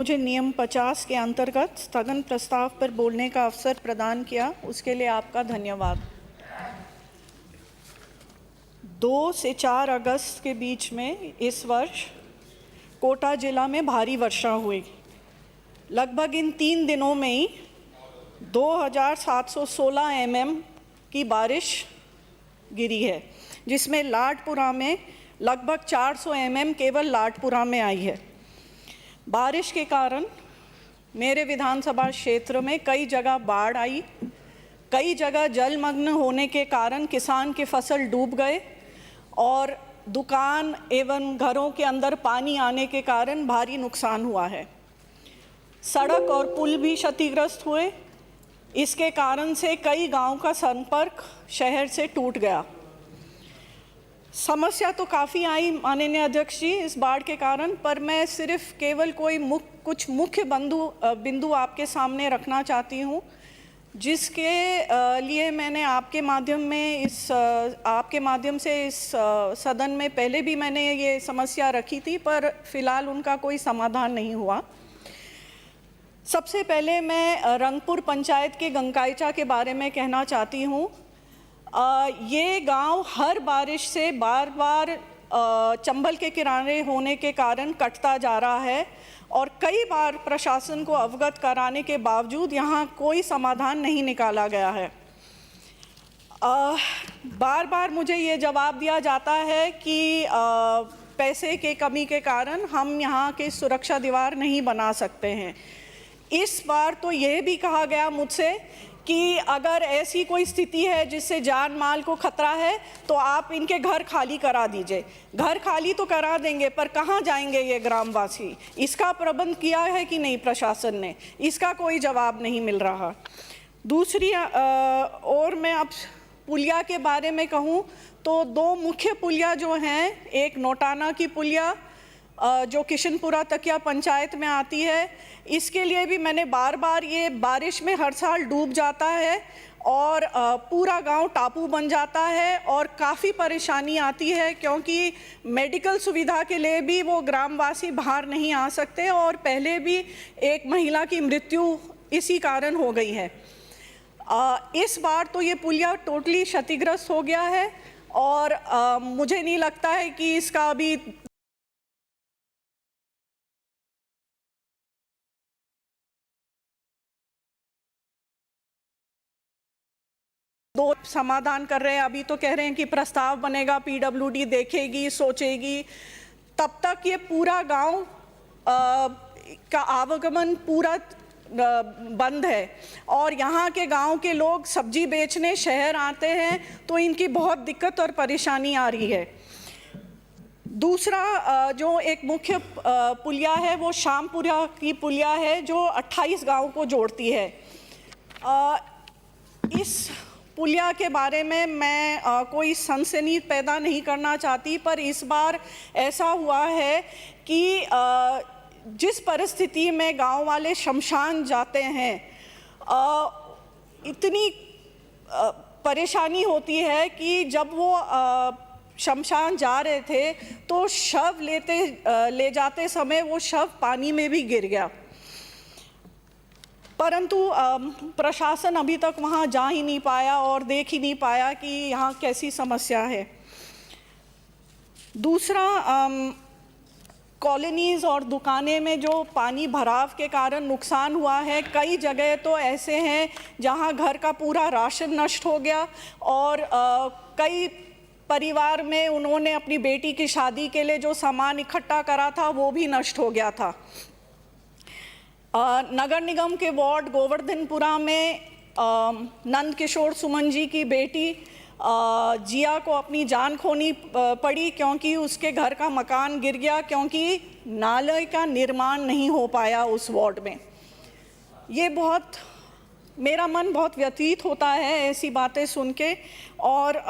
मुझे नियम 50 के अंतर्गत स्थगन प्रस्ताव पर बोलने का अवसर प्रदान किया, उसके लिए आपका धन्यवाद। 2 से 4 अगस्त के बीच में इस वर्ष कोटा जिला में भारी वर्षा हुई। लगभग इन 3 दिनों में ही 2716 mm की बारिश गिरी है, जिसमें लाडपुरा में लगभग 400 mm केवल लाडपुरा में आई है। बारिश के कारण मेरे विधानसभा क्षेत्र में कई जगह बाढ़ आई, कई जगह जलमग्न होने के कारण किसान के फसल डूब गए और दुकान एवं घरों के अंदर पानी आने के कारण भारी नुकसान हुआ है। सड़क और पुल भी क्षतिग्रस्त हुए। इसके कारण से कई गांव का संपर्क शहर से टूट गया। समस्या तो काफ़ी आई माननीय अध्यक्ष जी इस बाढ़ के कारण, पर मैं सिर्फ केवल कुछ मुख्य बिंदु आपके सामने रखना चाहती हूँ, जिसके लिए मैंने आपके माध्यम से इस सदन में पहले भी मैंने ये समस्या रखी थी, पर फिलहाल उनका कोई समाधान नहीं हुआ। सबसे पहले मैं रंगपुर पंचायत के गंगाईचा के बारे में कहना चाहती हूँ। ये गांव हर बारिश से बार बार चंबल के किनारे होने के कारण कटता जा रहा है और कई बार प्रशासन को अवगत कराने के बावजूद यहाँ कोई समाधान नहीं निकाला गया है। बार बार मुझे ये जवाब दिया जाता है कि पैसे के कमी के कारण हम यहाँ की सुरक्षा दीवार नहीं बना सकते हैं। इस बार तो यह भी कहा गया मुझसे कि अगर ऐसी कोई स्थिति है जिससे जान माल को खतरा है तो आप इनके घर खाली करा दीजिए। घर खाली तो करा देंगे, पर कहाँ जाएंगे ये ग्रामवासी? इसका प्रबंध किया है कि नहीं प्रशासन ने? इसका कोई जवाब नहीं मिल रहा। दूसरी और मैं अब पुलिया के बारे में कहूँ तो 2 मुख्य पुलिया जो हैं, एक नोटाना की पुलिया जो किशनपुरा तकिया पंचायत में आती है, इसके लिए भी मैंने बार बार, ये बारिश में हर साल डूब जाता है और पूरा गांव टापू बन जाता है और काफ़ी परेशानी आती है, क्योंकि मेडिकल सुविधा के लिए भी वो ग्रामवासी बाहर नहीं आ सकते और पहले भी एक महिला की मृत्यु इसी कारण हो गई है। इस बार तो ये पुलिया टोटली क्षतिग्रस्त हो गया है और मुझे नहीं लगता है कि इसका अभी समाधान कर रहे हैं। अभी तो कह रहे हैं कि प्रस्ताव बनेगा, पीडब्ल्यूडी देखेगी, सोचेगी। तब तक ये पूरा गांव का आवागमन पूरा बंद है और यहाँ के गांव के लोग सब्जी बेचने शहर आते हैं तो इनकी बहुत दिक्कत और परेशानी आ रही है। दूसरा जो एक मुख्य पुलिया है वो शामपुरा की पुलिया है जो 28 गाँव को जोड़ती है। इस पुलिया के बारे में मैं कोई सनसनी पैदा नहीं करना चाहती, पर इस बार ऐसा हुआ है कि जिस परिस्थिति में गांव वाले शमशान जाते हैं, इतनी परेशानी होती है कि जब वो शमशान जा रहे थे तो शव ले जाते समय वो शव पानी में भी गिर गया, परंतु प्रशासन अभी तक वहाँ जा ही नहीं पाया और देख ही नहीं पाया कि यहाँ कैसी समस्या है। दूसरा, कॉलोनीज़ और दुकानें में जो पानी भराव के कारण नुकसान हुआ है, कई जगह तो ऐसे हैं जहाँ घर का पूरा राशन नष्ट हो गया और कई परिवार में उन्होंने अपनी बेटी की शादी के लिए जो सामान इकट्ठा करा था वो भी नष्ट हो गया था। नगर निगम के वार्ड गोवर्धनपुरा में नंद किशोर सुमन जी की बेटी जिया को अपनी जान खोनी पड़ी क्योंकि उसके घर का मकान गिर गया, क्योंकि नाले का निर्माण नहीं हो पाया उस वार्ड में। ये मेरा मन बहुत व्यथित होता है ऐसी बातें सुन के, और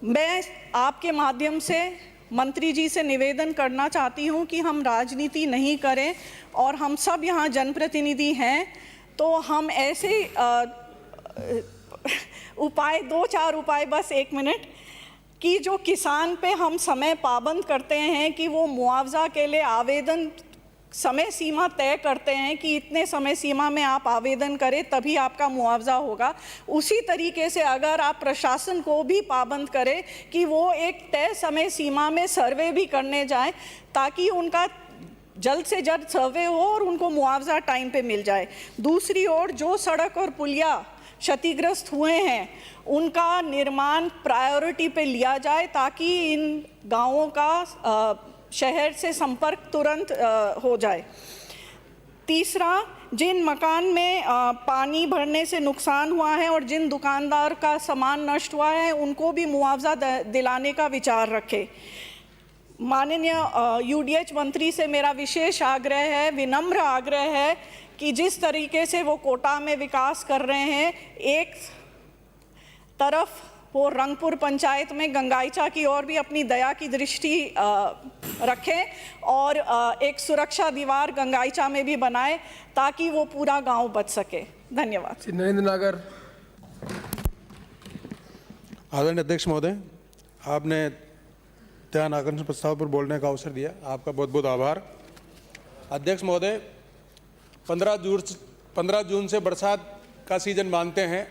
मैं आपके माध्यम से मंत्री जी से निवेदन करना चाहती हूँ कि हम राजनीति नहीं करें और हम सब यहाँ जनप्रतिनिधि हैं, तो हम ऐसे उपाय 2-4 उपाय, बस 1 मिनट, कि जो किसान पे हम समय पाबंद करते हैं कि वो मुआवजा के लिए आवेदन समय सीमा तय करते हैं कि इतने समय सीमा में आप आवेदन करें तभी आपका मुआवजा होगा, उसी तरीके से अगर आप प्रशासन को भी पाबंद करें कि वो एक तय समय सीमा में सर्वे भी करने जाएं ताकि उनका जल्द से जल्द सर्वे हो और उनको मुआवजा टाइम पे मिल जाए। दूसरी ओर जो सड़क और पुलिया क्षतिग्रस्त हुए हैं उनका निर्माण प्रायोरिटी पे लिया जाए ताकि इन गांवों का शहर से संपर्क तुरंत हो जाए। तीसरा, जिन मकान में पानी भरने से नुकसान हुआ है और जिन दुकानदार का सामान नष्ट हुआ है उनको भी मुआवजा दिलाने का विचार रखें। माननीय यूडीएच मंत्री से मेरा विशेष आग्रह है, विनम्र आग्रह है कि जिस तरीके से वो कोटा में विकास कर रहे हैं, एक तरफ वो रंगपुर पंचायत में गंगाईचा की ओर भी अपनी दया की दृष्टि रखें और एक सुरक्षा दीवार गंगाईचा में भी बनाए ताकि वो पूरा गांव बच सके। धन्यवाद। श्री नरेंद्र नागर। आदरणीय अध्यक्ष महोदय, आपने ध्यान आकर्षण प्रस्ताव पर बोलने का अवसर दिया, आपका बहुत बहुत आभार। अध्यक्ष महोदय, 15 जून से बरसात का सीजन मानते हैं